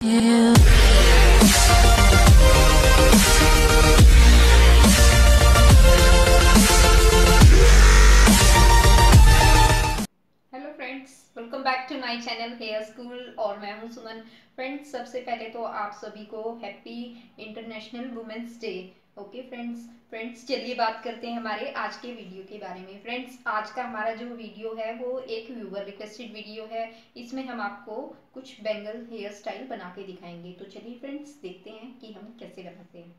Hello friends, welcome back to my channel hair school और मैं हूं सुमन। फ्रेंड्स, सबसे पहले तो आप सभी को happy international women's day. Okay friends चलिए बात करते हैं हमारे आज के वीडियो के बारे में। फ्रेंड्स, आज का हमारा जो वीडियो है वो एक व्यूवर रिक्वेस्टेड वीडियो है। इसमें हम आपको कुछ बेंगल हेयर स्टाइल बना के दिखाएंगे। तो चलिए फ्रेंड्स देखते हैं कि हम कैसे बनाते हैं।